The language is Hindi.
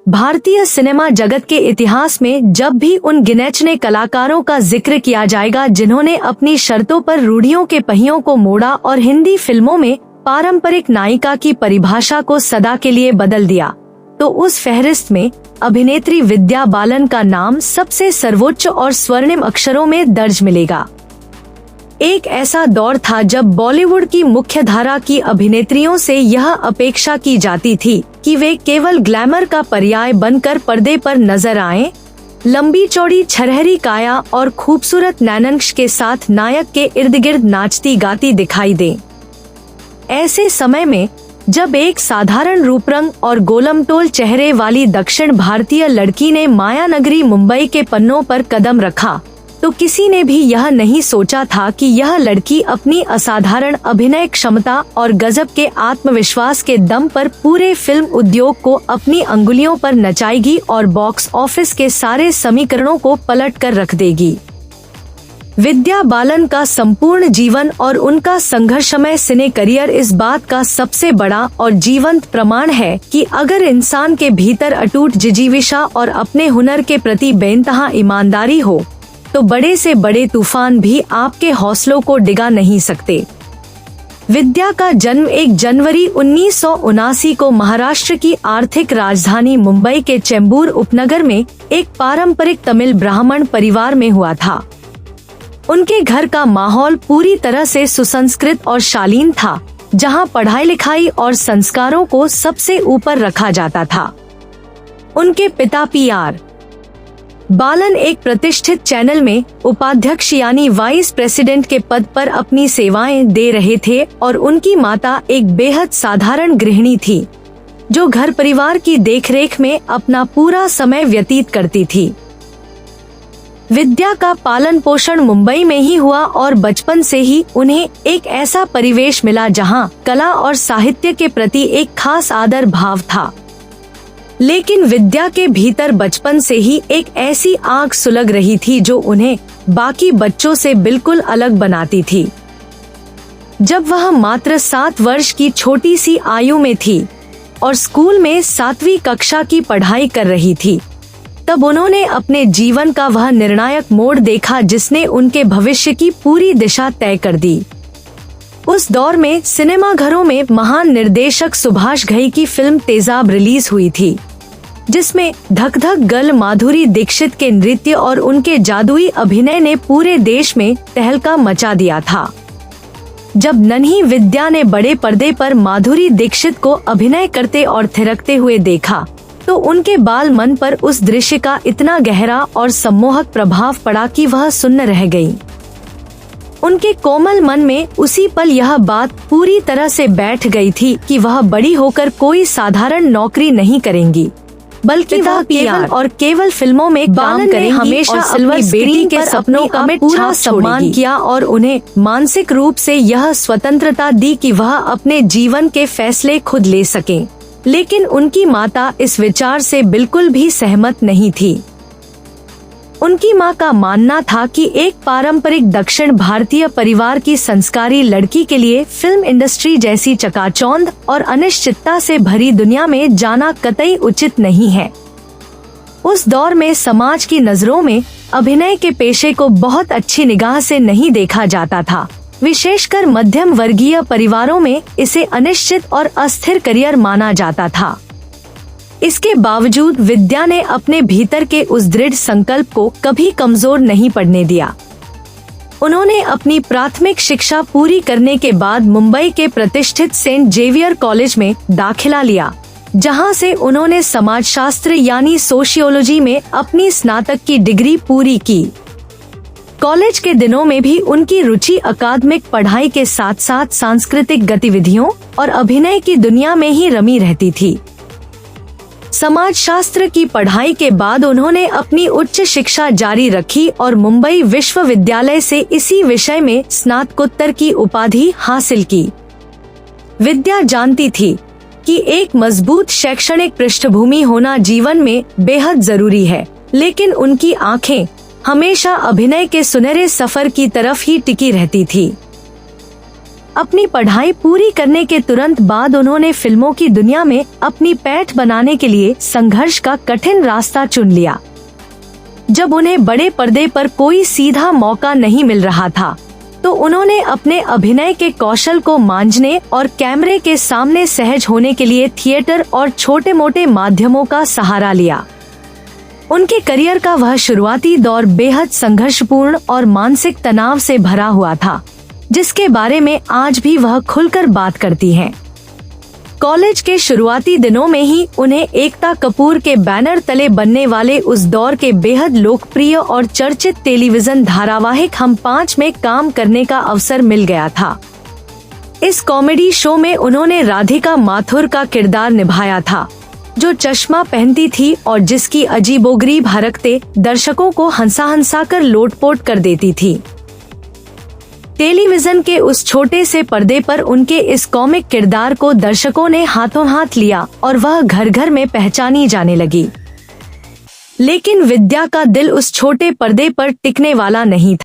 भारतीय सिनेमा जगत के इतिहास में जब भी उन गिने-चुने कलाकारों का जिक्र किया जाएगा जिन्होंने अपनी शर्तों पर रूढ़ियों के पहियों को मोड़ा और हिंदी फिल्मों में पारंपरिक नायिका की परिभाषा को सदा के लिए बदल दिया, तो उस फहरिस्त में अभिनेत्री विद्या बालन का नाम सबसे सर्वोच्च और स्वर्णिम अक्षरों में दर्ज मिलेगा। एक ऐसा दौर था जब बॉलीवुड की मुख्यधारा की अभिनेत्रियों से यह अपेक्षा की जाती थी कि वे केवल ग्लैमर का पर्याय बनकर पर्दे पर नजर आएं, लंबी चौड़ी छरहरी काया और खूबसूरत नैनंश के साथ नायक के इर्द गिर्द नाचती गाती दिखाई दें। ऐसे समय में जब एक साधारण रूपरंग और गोलमटोल चेहरे वाली दक्षिण भारतीय लड़की ने माया नगरी मुंबई के पन्नों पर कदम रखा, तो किसी ने भी यह नहीं सोचा था कि यह लड़की अपनी असाधारण अभिनय क्षमता और गजब के आत्मविश्वास के दम पर पूरे फिल्म उद्योग को अपनी अंगुलियों पर नचाएगी और बॉक्स ऑफिस के सारे समीकरणों को पलट कर रख देगी। विद्या बालन का संपूर्ण जीवन और उनका संघर्षमय सिने करियर इस बात का सबसे बड़ा और जीवंत प्रमाण है कि अगर इंसान के भीतर अटूट जिजीविषा और अपने हुनर के प्रति बेइंतहा ईमानदारी हो, तो बड़े से बड़े तूफान भी आपके हौसलों को डिगा नहीं सकते। विद्या का जन्म 1 जनवरी 1979 को महाराष्ट्र की आर्थिक राजधानी मुंबई के चेंबूर उपनगर में एक पारंपरिक तमिल ब्राह्मण परिवार में हुआ था। उनके घर का माहौल पूरी तरह से सुसंस्कृत और शालीन था, जहां पढ़ाई लिखाई और संस्कारों को सबसे ऊपर रखा जाता था। उनके पिता पी.आर. बालन एक प्रतिष्ठित चैनल में उपाध्यक्ष यानी वाइस प्रेसिडेंट के पद पर अपनी सेवाएं दे रहे थे और उनकी माता एक बेहद साधारण गृहिणी थी, जो घर परिवार की देखरेख में अपना पूरा समय व्यतीत करती थी। विद्या का पालन पोषण मुंबई में ही हुआ और बचपन से ही उन्हें एक ऐसा परिवेश मिला जहां कला और साहित्य के प्रति एक खास आदर भाव था। लेकिन विद्या के भीतर बचपन से ही एक ऐसी आग सुलग रही थी जो उन्हें बाकी बच्चों से बिल्कुल अलग बनाती थी। जब वह मात्र 7 वर्ष की छोटी सी आयु में थी और स्कूल में 7वीं कक्षा की पढ़ाई कर रही थी, तब उन्होंने अपने जीवन का वह निर्णायक मोड़ देखा जिसने उनके भविष्य की पूरी दिशा तय कर दी। उस दौर में सिनेमा घरों में महान निर्देशक सुभाष घई की फिल्म तेजाब रिलीज हुई थी, जिसमें धक धक गर्ल माधुरी दीक्षित के नृत्य और उनके जादुई अभिनय ने पूरे देश में तहलका मचा दिया था। जब नन्ही विद्या ने बड़े पर्दे पर माधुरी दीक्षित को अभिनय करते और थिरकते हुए देखा, तो उनके बाल मन पर उस दृश्य का इतना गहरा और सम्मोहक प्रभाव पड़ा कि वह सुन्न रह गई। उनके कोमल मन में उसी पल यह बात पूरी तरह से बैठ गई थी कि वह बड़ी होकर कोई साधारण नौकरी नहीं करेंगी, बल्कि वह केवल और केवल फिल्मों में काम करेंगी। हमेशा सिल्वर स्क्रीन के सपनों का पूरा सम्मान किया और उन्हें मानसिक रूप से यह स्वतंत्रता दी कि वह अपने जीवन के फैसले खुद ले सकें। लेकिन उनकी माता इस विचार से बिल्कुल भी सहमत नहीं थी। उनकी मां का मानना था कि एक पारंपरिक दक्षिण भारतीय परिवार की संस्कारी लड़की के लिए फिल्म इंडस्ट्री जैसी चकाचौंध और अनिश्चितता से भरी दुनिया में जाना कतई उचित नहीं है। उस दौर में समाज की नजरों में अभिनय के पेशे को बहुत अच्छी निगाह से नहीं देखा जाता था। विशेषकर मध्यम वर्गीय परिवारों में इसे अनिश्चित और अस्थिर करियर माना जाता था। इसके बावजूद विद्या ने अपने भीतर के उस दृढ़ संकल्प को कभी कमजोर नहीं पड़ने दिया। उन्होंने अपनी प्राथमिक शिक्षा पूरी करने के बाद मुंबई के प्रतिष्ठित सेंट जेवियर कॉलेज में दाखिला लिया, जहां से उन्होंने समाजशास्त्र यानी सोशियोलॉजी में अपनी स्नातक की डिग्री पूरी की। कॉलेज के दिनों में भी उनकी रुचि अकादमिक पढ़ाई के साथ साथ सांस्कृतिक गतिविधियों और अभिनय की दुनिया में ही रमी रहती थी। समाजशास्त्र की पढ़ाई के बाद उन्होंने अपनी उच्च शिक्षा जारी रखी और मुंबई विश्वविद्यालय से इसी विषय में स्नातकोत्तर की उपाधि हासिल की। विद्या जानती थी कि एक मजबूत शैक्षणिक पृष्ठभूमि होना जीवन में बेहद जरूरी है, लेकिन उनकी आंखें हमेशा अभिनय के सुनहरे सफर की तरफ ही टिकी रहती थी। अपनी पढ़ाई पूरी करने के तुरंत बाद उन्होंने फिल्मों की दुनिया में अपनी पैठ बनाने के लिए संघर्ष का कठिन रास्ता चुन लिया। जब उन्हें बड़े पर्दे पर कोई सीधा मौका नहीं मिल रहा था, तो उन्होंने अपने अभिनय के कौशल को मांझने और कैमरे के सामने सहज होने के लिए थिएटर और छोटे मोटे माध्यमों का सहारा लिया। उनके करियर का वह शुरुआती दौर बेहद संघर्षपूर्ण और मानसिक तनाव से भरा हुआ था, जिसके बारे में आज भी वह खुलकर बात करती हैं। कॉलेज के शुरुआती दिनों में ही उन्हें एकता कपूर के बैनर तले बनने वाले उस दौर के बेहद लोकप्रिय और चर्चित टेलीविजन धारावाहिक हम 5 में काम करने का अवसर मिल गया था। इस कॉमेडी शो में उन्होंने राधिका माथुर का किरदार निभाया था, जो चश्मा पहनती थी और जिसकी अजीबोगरीब हरकतें दर्शकों को हंसा कर लोटपोट कर देती थी। टेलीविजन के उस छोटे से पर्दे पर उनके इस कॉमिक किरदार को दर्शकों ने हाथों हाथ लिया और वह घर घर में पहचानी जाने लगी। लेकिन विद्या का दिल उस छोटे पर्दे पर टिकने वाला नहीं था।